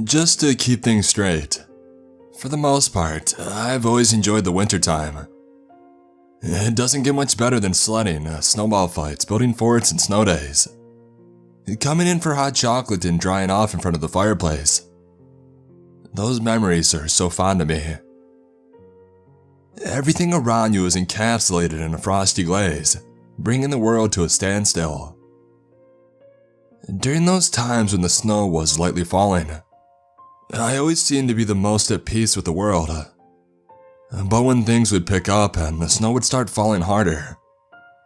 Just to keep things straight, for the most part, I've always enjoyed the wintertime. It doesn't get much better than sledding, snowball fights, building forts, and snow days. Coming in for hot chocolate and drying off in front of the fireplace. Those memories are so fond of me. Everything around you is encapsulated in a frosty glaze, bringing the world to a standstill. During those times when the snow was lightly falling, I always seemed to be the most at peace with the world. But when things would pick up and the snow would start falling harder,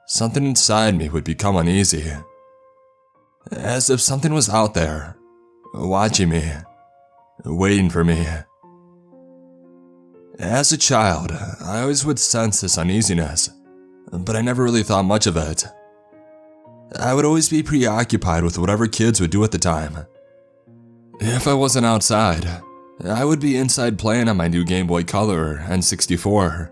something inside me would become uneasy. As if something was out there, watching me, waiting for me. As a child, I always would sense this uneasiness, but I never really thought much of it. I would always be preoccupied with whatever kids would do at the time. If I wasn't outside, I would be inside playing on my new Game Boy Color or N64.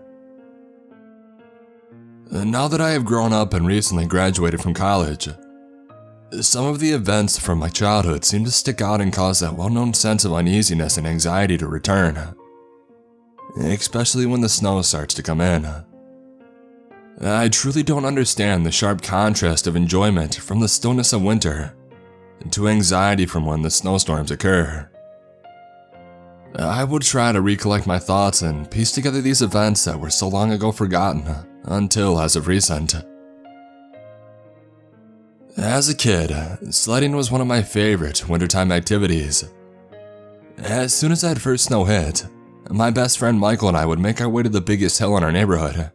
Now that I have grown up and recently graduated from college, some of the events from my childhood seem to stick out and cause that well-known sense of uneasiness and anxiety to return, especially when the snow starts to come in. I truly don't understand the sharp contrast of enjoyment from the stillness of winter to anxiety from when the snowstorms occur. I would try to recollect my thoughts and piece together these events that were so long ago forgotten, until as of recent. As a kid, sledding was one of my favorite wintertime activities. As soon as that first snow hit, my best friend Michael and I would make our way to the biggest hill in our neighborhood.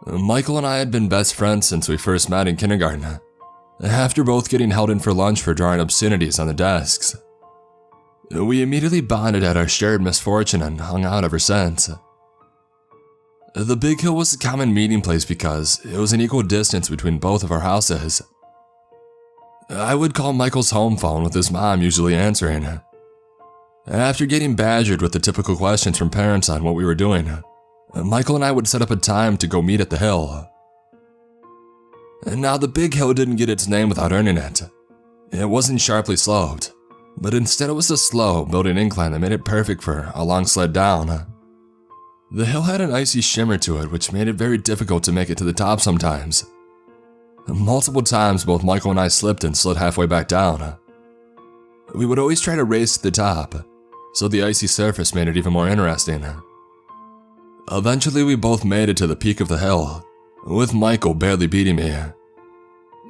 Michael and I had been best friends since we first met in kindergarten, after both getting held in for lunch for drawing obscenities on the desks. We immediately bonded at our shared misfortune and hung out ever since. The big hill was a common meeting place because it was an equal distance between both of our houses. I would call Michael's home phone with his mom usually answering. After getting badgered with the typical questions from parents on what we were doing, Michael and I would set up a time to go meet at the hill. Now, the big hill didn't get its name without earning it. It wasn't sharply sloped, but instead it was a slow, building incline that made it perfect for a long sled down. The hill had an icy shimmer to it, which made it very difficult to make it to the top sometimes. Multiple times, both Michael and I slipped and slid halfway back down. We would always try to race to the top, so the icy surface made it even more interesting. Eventually, we both made it to the peak of the hill, with Michael barely beating me.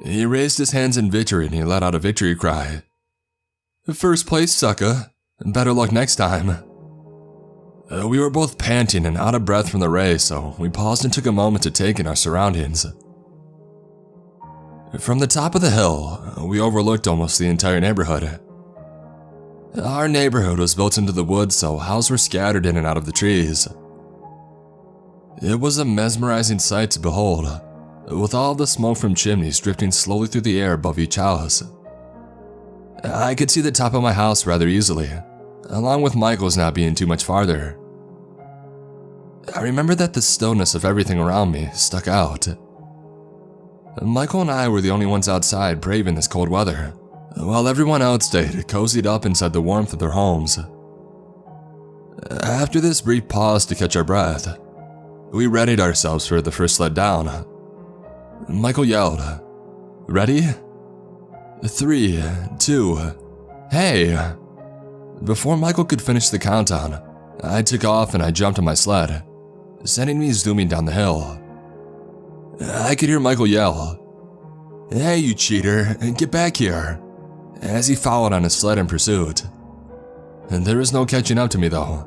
He raised his hands in victory and he let out a victory cry. "First place, sucker. Better luck next time." We were both panting and out of breath from the race, so we paused and took a moment to take in our surroundings. From the top of the hill, we overlooked almost the entire neighborhood. Our neighborhood was built into the woods, so houses were scattered in and out of the trees. It was a mesmerizing sight to behold, with all the smoke from chimneys drifting slowly through the air above each house. I could see the top of my house rather easily, along with Michael's not being too much farther. I remember that the stillness of everything around me stuck out. Michael and I were the only ones outside braving this cold weather, while everyone else stayed cozied up inside the warmth of their homes. After this brief pause to catch our breath, we readied ourselves for the first sled down. Michael yelled, "Ready? 3, 2, hey!" Before Michael could finish the countdown, I took off and I jumped on my sled, sending me zooming down the hill. I could hear Michael yell, "Hey, you cheater, get back here," as he followed on his sled in pursuit. And there was no catching up to me though.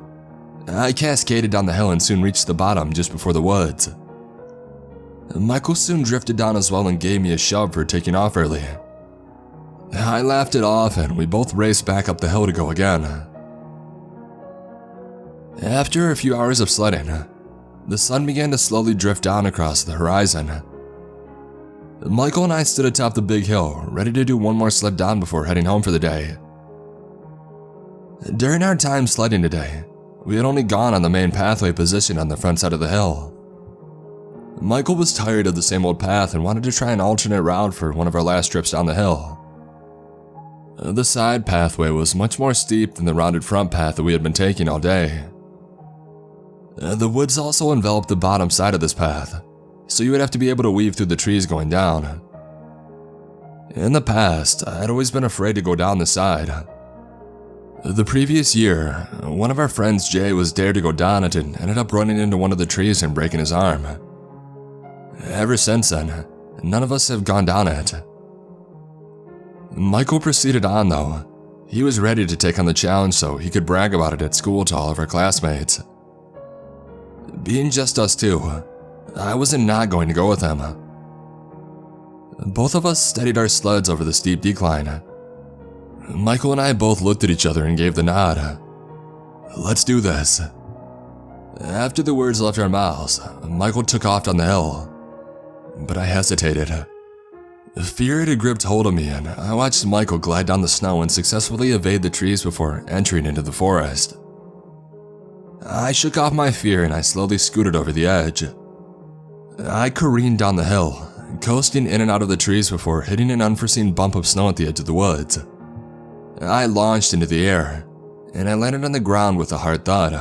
I cascaded down the hill and soon reached the bottom just before the woods. Michael soon drifted down as well and gave me a shove for taking off early. I laughed it off and we both raced back up the hill to go again. After a few hours of sledding, the sun began to slowly drift down across the horizon. Michael and I stood atop the big hill, ready to do one more sled down before heading home for the day. During our time sledding today, we had only gone on the main pathway positioned on the front side of the hill. Michael was tired of the same old path and wanted to try an alternate route for one of our last trips down the hill. The side pathway was much more steep than the rounded front path that we had been taking all day. The woods also enveloped the bottom side of this path, so you would have to be able to weave through the trees going down. In the past, I'd always been afraid to go down this side. The previous year, one of our friends, Jay, was dared to go down it and ended up running into one of the trees and breaking his arm. Ever since then, none of us have gone down it. Michael proceeded on though. He was ready to take on the challenge so he could brag about it at school to all of our classmates. Being just us two, I wasn't not going to go with him. Both of us steadied our sleds over the steep decline. Michael and I both looked at each other and gave the nod. Let's do this. After the words left our mouths, Michael took off down the hill. But I hesitated. Fear had gripped hold of me and I watched Michael glide down the snow and successfully evade the trees before entering into the forest. I shook off my fear and I slowly scooted over the edge. I careened down the hill, coasting in and out of the trees before hitting an unforeseen bump of snow at the edge of the woods. I launched into the air, and I landed on the ground with a hard thud.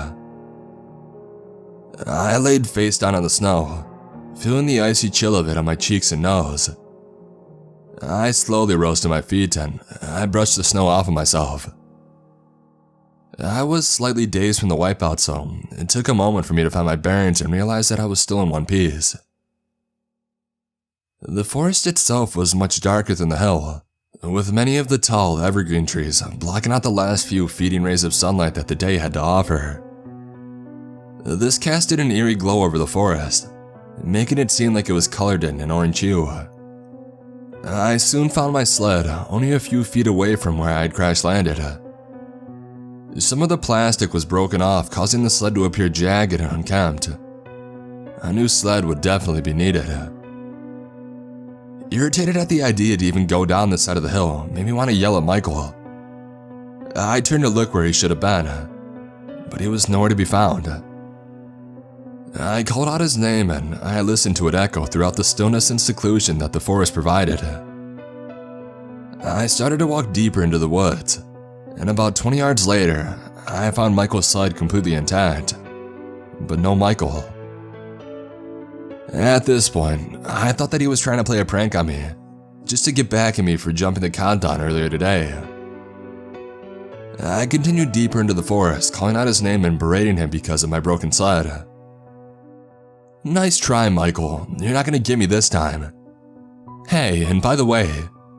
I laid face down on the snow, feeling the icy chill of it on my cheeks and nose. I slowly rose to my feet and I brushed the snow off of myself. I was slightly dazed from the wipeout, so it took a moment for me to find my bearings and realize that I was still in one piece. The forest itself was much darker than the hill, with many of the tall evergreen trees blocking out the last few feeding rays of sunlight that the day had to offer. This casted an eerie glow over the forest, making it seem like it was colored in an orange hue. I soon found my sled only a few feet away from where I had crash landed. Some of the plastic was broken off, causing the sled to appear jagged and unkempt. A new sled would definitely be needed. Irritated at the idea to even go down this side of the hill made me want to yell at Michael. I turned to look where he should have been, but he was nowhere to be found. I called out his name and I listened to it echo throughout the stillness and seclusion that the forest provided. I started to walk deeper into the woods, and about 20 yards later, I found Michael's sled completely intact, but no Michael. At this point, I thought that he was trying to play a prank on me, just to get back at me for jumping the countdown earlier today. I continued deeper into the forest, calling out his name and berating him because of my broken sled. Nice try, Michael. You're not gonna get me this time. Hey, and by the way,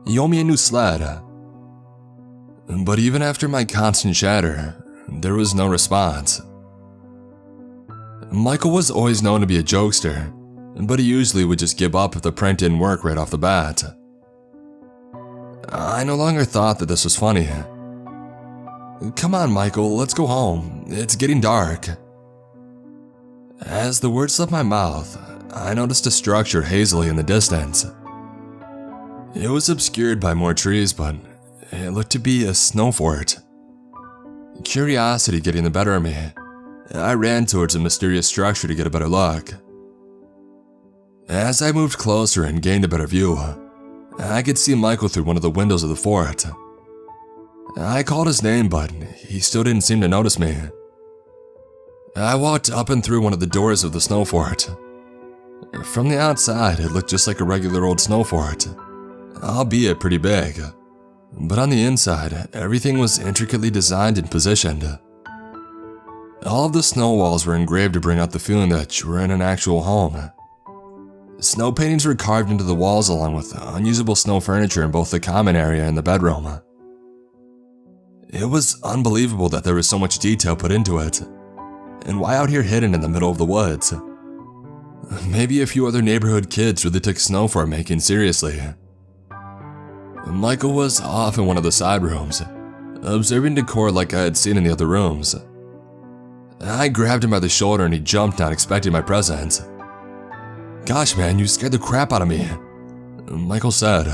you owe me a new sled. But even after my constant chatter, there was no response. Michael was always known to be a jokester, but he usually would just give up if the prank didn't work right off the bat. I no longer thought that this was funny. Come on, Michael, let's go home. It's getting dark. As the words left my mouth, I noticed a structure hazily in the distance. It was obscured by more trees, but it looked to be a snow fort. Curiosity getting the better of me, I ran towards the mysterious structure to get a better look. As I moved closer and gained a better view, I could see Michael through one of the windows of the fort. I called his name, but he still didn't seem to notice me. I walked up and through one of the doors of the snow fort. From the outside, it looked just like a regular old snow fort, albeit pretty big. But on the inside, everything was intricately designed and positioned. All of the snow walls were engraved to bring out the feeling that you were in an actual home. Snow paintings were carved into the walls along with unusable snow furniture in both the common area and the bedroom. It was unbelievable that there was so much detail put into it. And why out here hidden in the middle of the woods? Maybe a few other neighborhood kids really took snow fort making seriously. Michael was off in one of the side rooms, observing decor like I had seen in the other rooms. I grabbed him by the shoulder and he jumped, not expecting my presence. Gosh man, you scared the crap out of me, Michael said.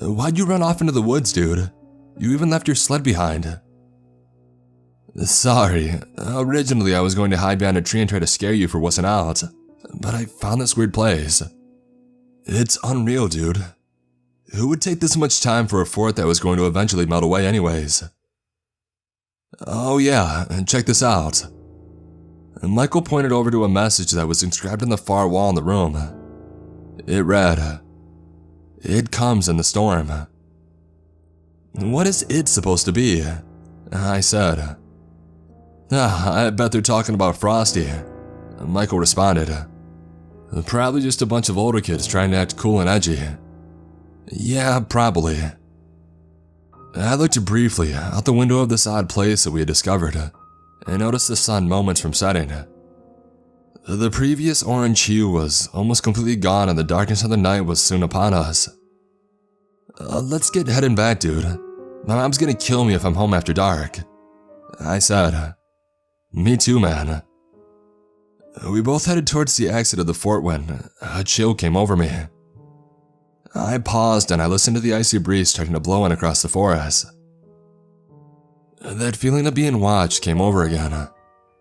Why'd you run off into the woods, dude? You even left your sled behind. Sorry, originally I was going to hide behind a tree and try to scare you for what's out, but I found this weird place. It's unreal, dude. Who would take this much time for a fort that was going to eventually melt away anyways? Oh yeah, and check this out. Michael pointed over to a message that was inscribed on the far wall in the room. It read, "It comes in the storm." What is it supposed to be? I said. I bet they're talking about Frosty. Michael responded. Probably just a bunch of older kids trying to act cool and edgy. Yeah, probably. I looked briefly out the window of this odd place that we had discovered and noticed the sun moments from setting. The previous orange hue was almost completely gone and the darkness of the night was soon upon us. Let's get heading back, dude. My mom's gonna kill me if I'm home after dark. I said. Me too, man. We both headed towards the exit of the fort when a chill came over me. I paused and I listened to the icy breeze starting to blow in across the forest. That feeling of being watched came over again,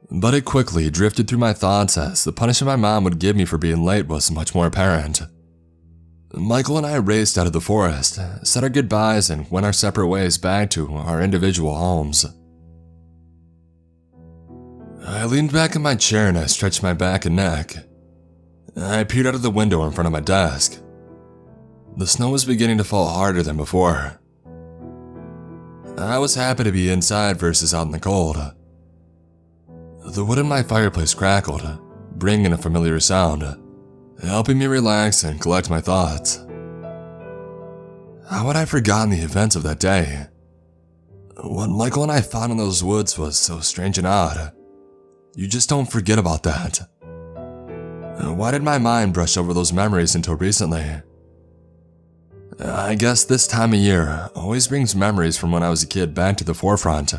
but it quickly drifted through my thoughts as the punishment my mom would give me for being late was much more apparent. Michael and I raced out of the forest, said our goodbyes, and went our separate ways back to our individual homes. I leaned back in my chair and I stretched my back and neck. I peered out of the window in front of my desk. The snow was beginning to fall harder than before. I was happy to be inside versus out in the cold. The wood in my fireplace crackled, bringing a familiar sound, helping me relax and collect my thoughts. How had I forgotten the events of that day? What Michael and I found in those woods was so strange and odd. You just don't forget about that. Why did my mind brush over those memories until recently? I guess this time of year always brings memories from when I was a kid back to the forefront.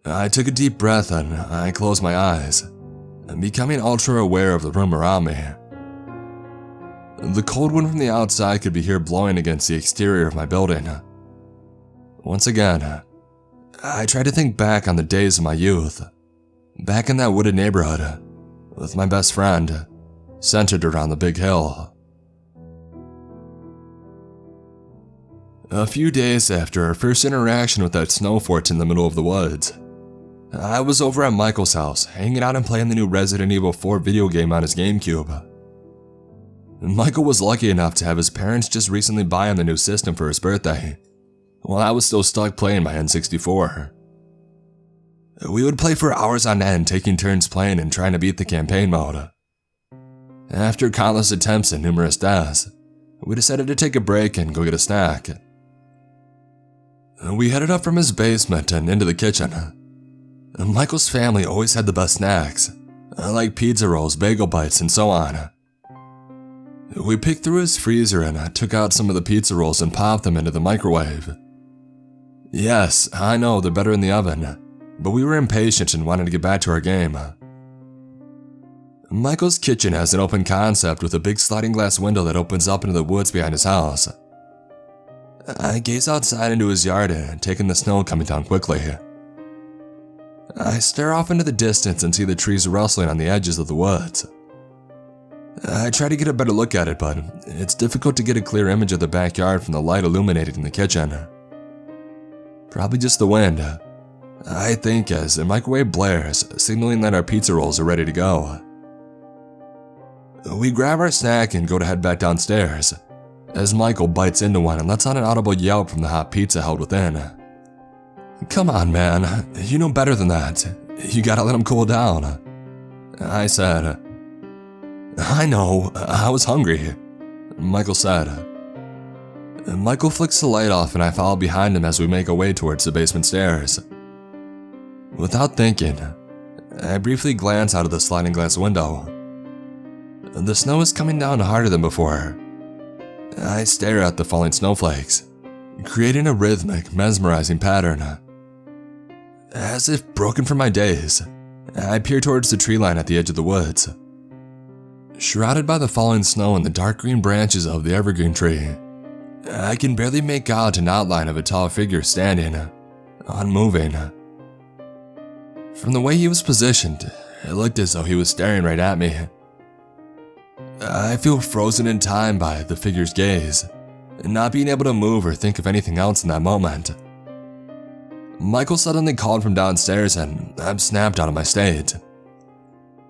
I took a deep breath and I closed my eyes, becoming ultra aware of the room around me. The cold wind from the outside could be heard blowing against the exterior of my building. Once again, I tried to think back on the days of my youth, back in that wooded neighborhood, with my best friend, centered around the big hill. A few days after our first interaction with that snow fort in the middle of the woods, I was over at Michael's house, hanging out and playing the new Resident Evil 4 video game on his GameCube. Michael was lucky enough to have his parents just recently buy him the new system for his birthday, while I was still stuck playing my N64. We would play for hours on end, taking turns playing and trying to beat the campaign mode. After countless attempts and numerous deaths, we decided to take a break and go get a snack. We headed up from his basement and into the kitchen. Michael's family always had the best snacks, like pizza rolls, bagel bites, and so on. We picked through his freezer and took out some of the pizza rolls and popped them into the microwave. Yes, I know they're better in the oven, but we were impatient and wanted to get back to our game. Michael's kitchen has an open concept with a big sliding glass window that opens up into the woods behind his house. I gaze outside into his yard and take in the snow coming down quickly. I stare off into the distance and see the trees rustling on the edges of the woods. I try to get a better look at it, but it's difficult to get a clear image of the backyard from the light illuminated in the kitchen. Probably just the wind, I think, as the microwave blares, signaling that our pizza rolls are ready to go. We grab our snack and go to head back downstairs, as Michael bites into one and lets out an audible yelp from the hot pizza held within. Come on, man, you know better than that. You gotta let him cool down. I said. I know, I was hungry, Michael said. Michael flicks the light off and I follow behind him as we make our way towards the basement stairs. Without thinking, I briefly glance out of the sliding glass window. The snow is coming down harder than before. I stare at the falling snowflakes, creating a rhythmic, mesmerizing pattern. As if broken from my daze, I peer towards the tree line at the edge of the woods. Shrouded by the falling snow and the dark green branches of the evergreen tree, I can barely make out an outline of a tall figure standing, unmoving. From the way he was positioned, it looked as though he was staring right at me. I feel frozen in time by the figure's gaze, not being able to move or think of anything else in that moment. Michael suddenly called from downstairs and I'm snapped out of my state.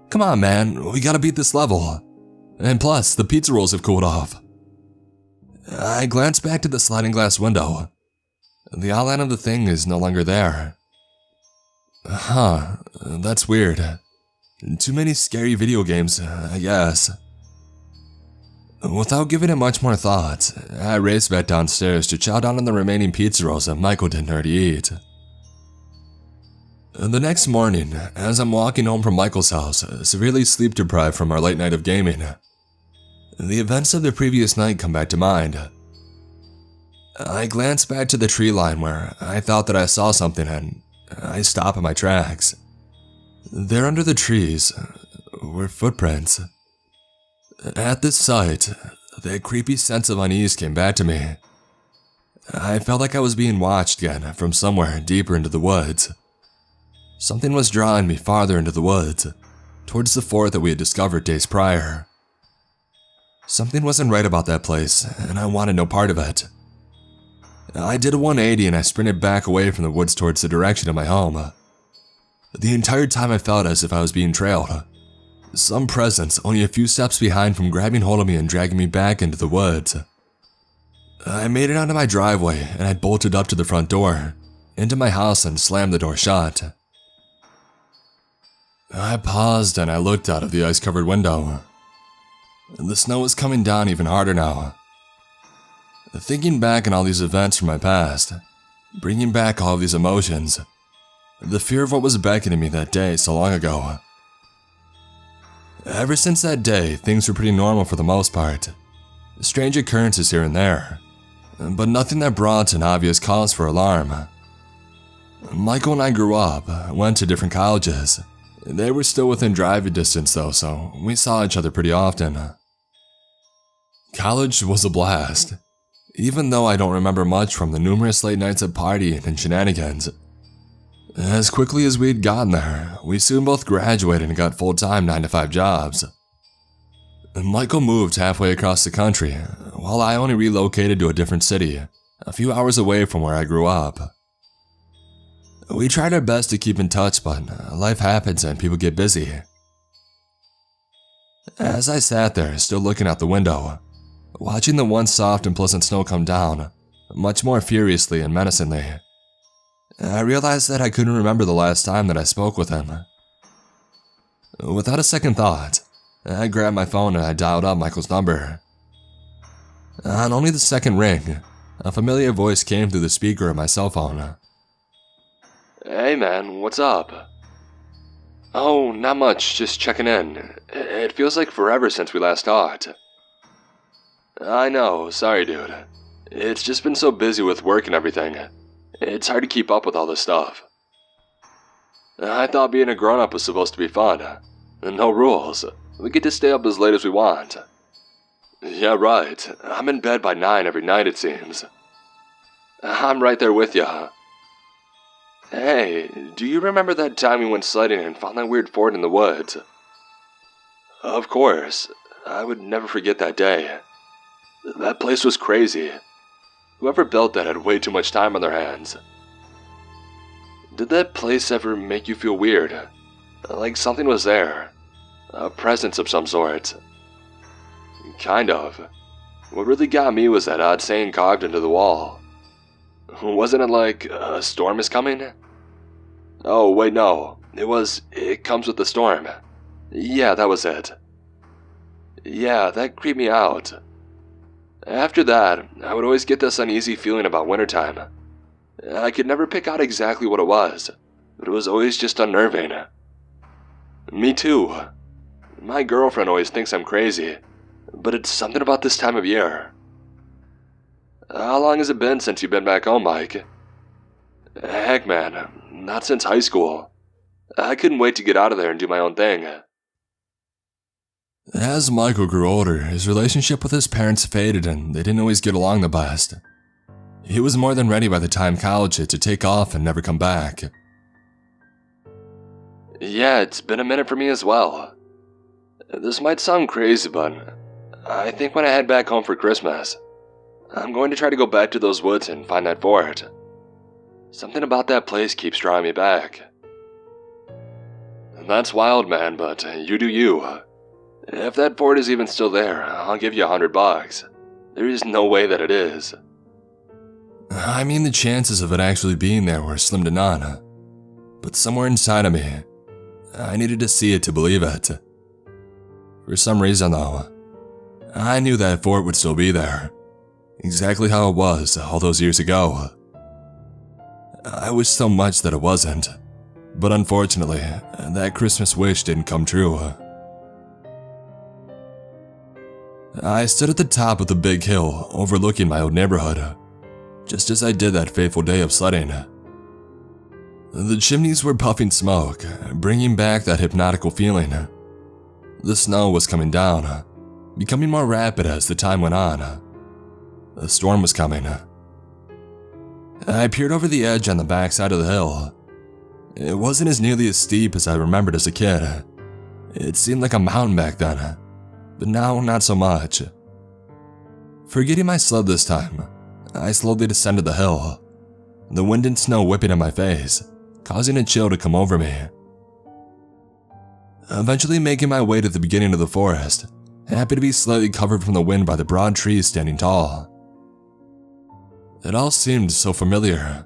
Come on, man, we gotta beat this level. And plus, the pizza rolls have cooled off. I glanced back to the sliding glass window. The outline of the thing is no longer there. Huh, that's weird. Too many scary video games, I guess. Without giving it much more thought, I raced back downstairs to chow down on the remaining pizza rolls that Michael didn't already eat. The next morning, as I'm walking home from Michael's house, severely sleep deprived from our late night of gaming, the events of the previous night come back to mind. I glance back to the tree line where I thought that I saw something and I stop in my tracks. There under the trees were footprints. At this sight, that creepy sense of unease came back to me. I felt like I was being watched again from somewhere deeper into the woods. Something was drawing me farther into the woods, towards the fort that we had discovered days prior. Something wasn't right about that place, and I wanted no part of it. I did a 180 and I sprinted back away from the woods towards the direction of my home. The entire time I felt as if I was being trailed. Some presence only a few steps behind from grabbing hold of me and dragging me back into the woods. I made it onto my driveway and I bolted up to the front door, into my house and slammed the door shut. I paused and I looked out of the ice-covered window. The snow was coming down even harder now. Thinking back on all these events from my past, bringing back all of these emotions, the fear of what was beckoning me that day so long ago. Ever since that day, things were pretty normal for the most part. Strange occurrences here and there, but nothing that brought an obvious cause for alarm. Michael and I grew up, went to different colleges. They were still within driving distance though, so we saw each other pretty often. College was a blast, even though I don't remember much from the numerous late nights of partying and shenanigans. As quickly as we'd gotten there, we soon both graduated and got full-time 9-to-5 jobs. Michael moved halfway across the country, while I only relocated to a different city, a few hours away from where I grew up. We tried our best to keep in touch, but life happens and people get busy. As I sat there, still looking out the window, watching the once soft and pleasant snow come down, much more furiously and menacingly, I realized that I couldn't remember the last time that I spoke with him. Without a second thought, I grabbed my phone and I dialed up Michael's number. On only the second ring, a familiar voice came through the speaker of my cell phone. Hey man, what's up? Oh, not much, just checking in. It feels like forever since we last talked. I know, sorry dude. It's just been so busy with work and everything. It's hard to keep up with all this stuff. I thought being a grown-up was supposed to be fun. No rules. We get to stay up as late as we want. Yeah, right. I'm in bed by 9 every night, it seems. I'm right there with ya. Hey, do you remember that time we went sledding and found that weird fort in the woods? Of course. I would never forget that day. That place was crazy. Whoever built that had way too much time on their hands. Did that place ever make you feel weird? Like something was there? A presence of some sort? Kind of. What really got me was that odd saying carved into the wall. Wasn't it like, a storm is coming? Oh, wait, no. It comes with the storm. Yeah, that was it. Yeah, that creeped me out. After that, I would always get this uneasy feeling about wintertime. I could never pick out exactly what it was, but it was always just unnerving. Me too. My girlfriend always thinks I'm crazy, but it's something about this time of year. How long has it been since you've been back home, Mike? Heck, man, not since high school. I couldn't wait to get out of there and do my own thing. As Michael grew older, his relationship with his parents faded and they didn't always get along the best. He was more than ready by the time college hit to take off and never come back. Yeah, it's been a minute for me as well. This might sound crazy, but I think when I head back home for Christmas, I'm going to try to go back to those woods and find that fort. Something about that place keeps drawing me back. That's wild, man, but you do you. If that fort is even still there, I'll give you $100. There is no way that it is. I mean, the chances of it actually being there were slim to none. But somewhere inside of me, I needed to see it to believe it. For some reason, though, I knew that fort would still be there. Exactly how it was all those years ago. I wish so much that it wasn't. But unfortunately, that Christmas wish didn't come true. I stood at the top of the big hill overlooking my old neighborhood, just as I did that fateful day of sledding. The chimneys were puffing smoke, bringing back that hypnotical feeling. The snow was coming down, becoming more rapid as the time went on. A storm was coming. I peered over the edge on the backside of the hill. It wasn't as nearly as steep as I remembered as a kid. It seemed like a mountain back then, but now not so much. Forgetting my sled this time, I slowly descended the hill, the wind and snow whipping in my face, causing a chill to come over me. Eventually making my way to the beginning of the forest, happy to be slightly covered from the wind by the broad trees standing tall. It all seemed so familiar,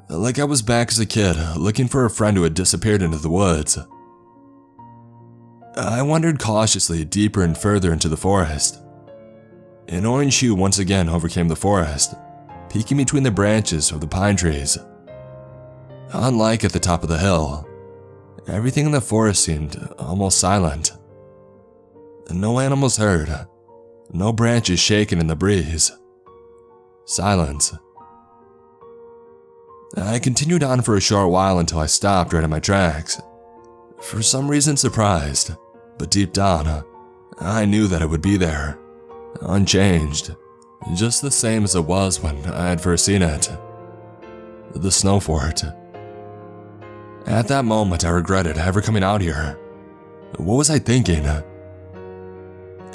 like I was back as a kid looking for a friend who had disappeared into the woods. I wandered cautiously deeper and further into the forest. An orange hue once again overcame the forest, peeking between the branches of the pine trees. Unlike at the top of the hill, everything in the forest seemed almost silent. No animals heard, no branches shaking in the breeze. Silence. I continued on for a short while until I stopped right in my tracks. For some reason surprised, but deep down, I knew that it would be there, unchanged, just the same as it was when I had first seen it. The snow fort. At that moment, I regretted ever coming out here. What was I thinking?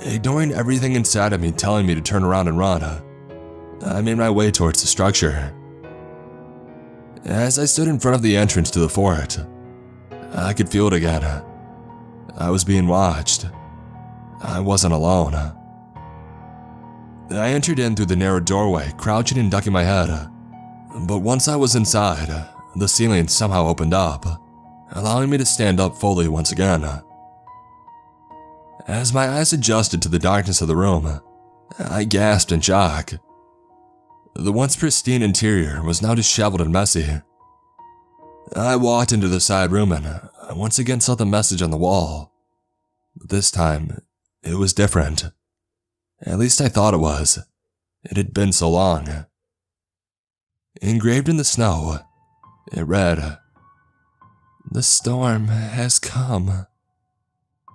Ignoring everything inside of me telling me to turn around and run, I made my way towards the structure. As I stood in front of the entrance to the fort, I could feel it again. I was being watched. I wasn't alone. I entered in through the narrow doorway, crouching and ducking my head. But once I was inside, the ceiling somehow opened up, allowing me to stand up fully once again. As my eyes adjusted to the darkness of the room, I gasped in shock. The once pristine interior was now disheveled and messy. I walked into the side room and once again saw the message on the wall. But this time, it was different. At least I thought it was. It had been so long. Engraved in the snow, it read, "The storm has come,"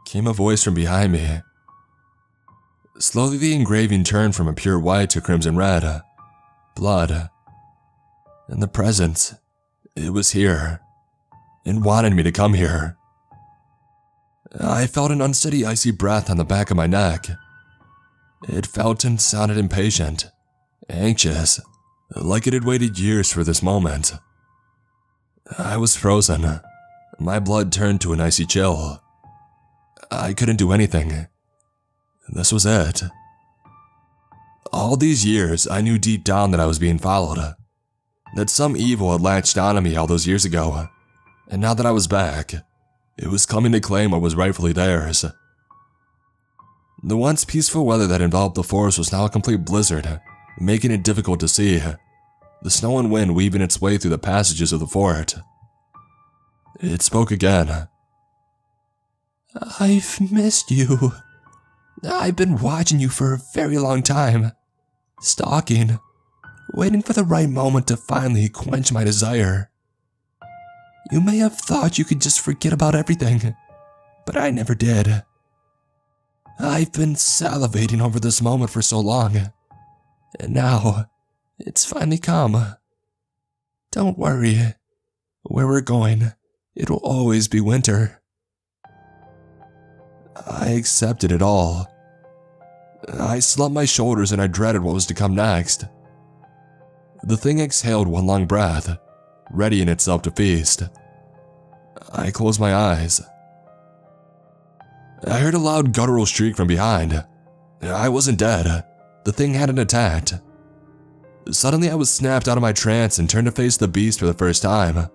came a voice from behind me. Slowly the engraving turned from a pure white to crimson red. Blood. And the presence, it was here. It wanted me to come here. I felt an unsteady icy breath on the back of my neck. It felt and sounded impatient, anxious, like it had waited years for this moment. I was frozen. My blood turned to an icy chill. I couldn't do anything. This was it. All these years, I knew deep down that I was being followed. That some evil had latched onto me all those years ago. And now that I was back, it was coming to claim what was rightfully theirs. The once peaceful weather that enveloped the forest was now a complete blizzard, making it difficult to see. The snow and wind weaving its way through the passages of the fort. It spoke again. "I've missed you. I've been watching you for a very long time. Stalking, waiting for the right moment to finally quench my desire. You may have thought you could just forget about everything, but I never did. I've been salivating over this moment for so long, and now it's finally come. Don't worry. Where we're going, it'll always be winter." I accepted it all. I slumped my shoulders and I dreaded what was to come next. The thing exhaled one long breath, readying itself to feast. I closed my eyes. I heard a loud guttural shriek from behind. I wasn't dead. The thing hadn't attacked. Suddenly I was snapped out of my trance and turned to face the beast for the first time.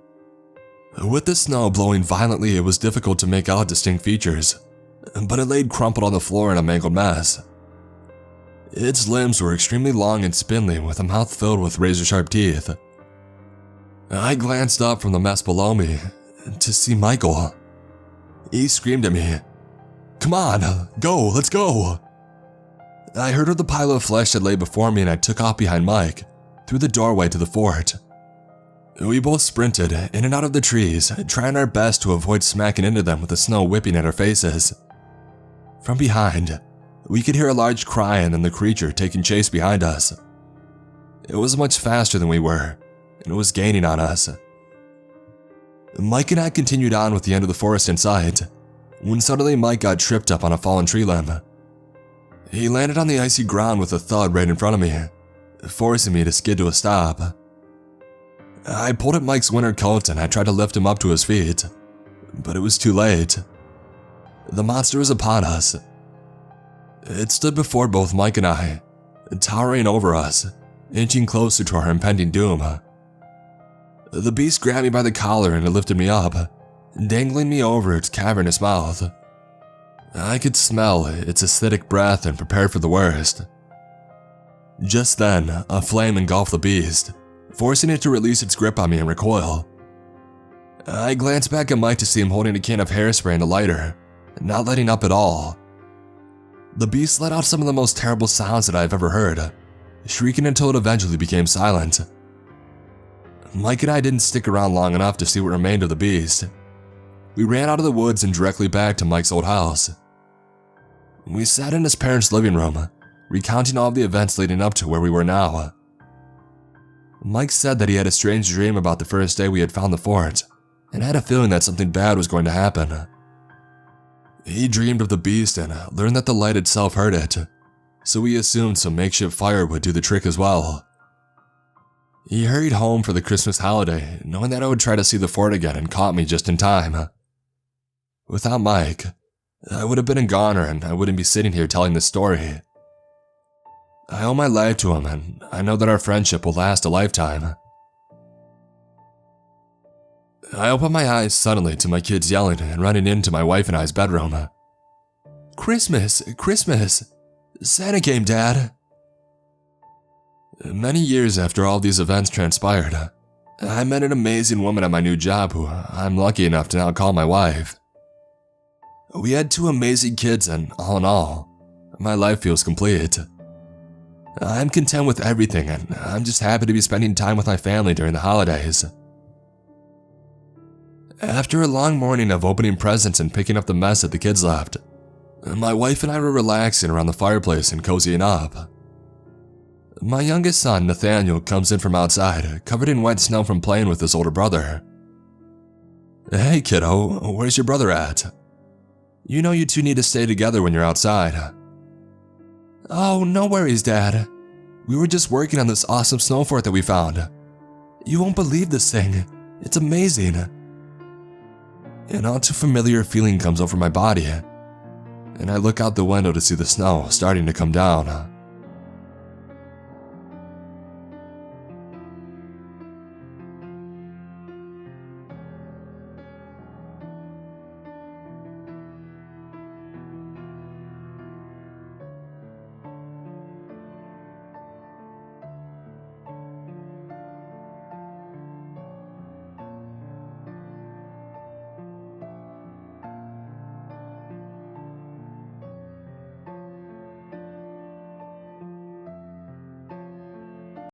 With the snow blowing violently, it was difficult to make out distinct features, but it laid crumpled on the floor in a mangled mess. Its limbs were extremely long and spindly, with a mouth filled with razor-sharp teeth. I glanced up from the mess below me to see Michael. He screamed at me, "Come on, go, let's go!" I herded the pile of flesh that lay before me and I took off behind Mike, through the doorway to the fort. We both sprinted in and out of the trees, trying our best to avoid smacking into them with the snow whipping at our faces. From behind, we could hear a large cry and then the creature taking chase behind us. It was much faster than we were, and it was gaining on us. Mike and I continued on with the end of the forest in sight, when suddenly Mike got tripped up on a fallen tree limb. He landed on the icy ground with a thud right in front of me, forcing me to skid to a stop. I pulled at Mike's winter coat and I tried to lift him up to his feet, but it was too late. The monster was upon us. It stood before both Mike and I, towering over us, inching closer to our impending doom. The beast grabbed me by the collar and it lifted me up, dangling me over its cavernous mouth. I could smell its acidic breath and prepared for the worst. Just then, a flame engulfed the beast, forcing it to release its grip on me and recoil. I glanced back at Mike to see him holding a can of hairspray and a lighter, not letting up at all. The beast let out some of the most terrible sounds that I have ever heard, shrieking until it eventually became silent. Mike and I didn't stick around long enough to see what remained of the beast. We ran out of the woods and directly back to Mike's old house. We sat in his parents' living room, recounting all of the events leading up to where we were now. Mike said that he had a strange dream about the first day we had found the fort, and had a feeling that something bad was going to happen. He dreamed of the beast and learned that the light itself heard it, so he assumed some makeshift fire would do the trick as well. He hurried home for the Christmas holiday, knowing that I would try to see the fort again, and caught me just in time. Without Mike, I would have been a goner and I wouldn't be sitting here telling this story. I owe my life to him and I know that our friendship will last a lifetime. I opened my eyes suddenly to my kids yelling and running into my wife and I's bedroom. "Christmas! Christmas! Santa came, Dad!" Many years after all these events transpired, I met an amazing woman at my new job who I'm lucky enough to now call my wife. We had 2 amazing kids and all in all, my life feels complete. I'm content with everything and I'm just happy to be spending time with my family during the holidays. After a long morning of opening presents and picking up the mess that the kids left, my wife and I were relaxing around the fireplace and cozying up. My youngest son, Nathaniel, comes in from outside, covered in wet snow from playing with his older brother. "Hey kiddo, where's your brother at? You know you two need to stay together when you're outside." "Oh, no worries, Dad. We were just working on this awesome snow fort that we found. You won't believe this thing. It's amazing." An all too familiar feeling comes over my body, and I look out the window to see the snow starting to come down.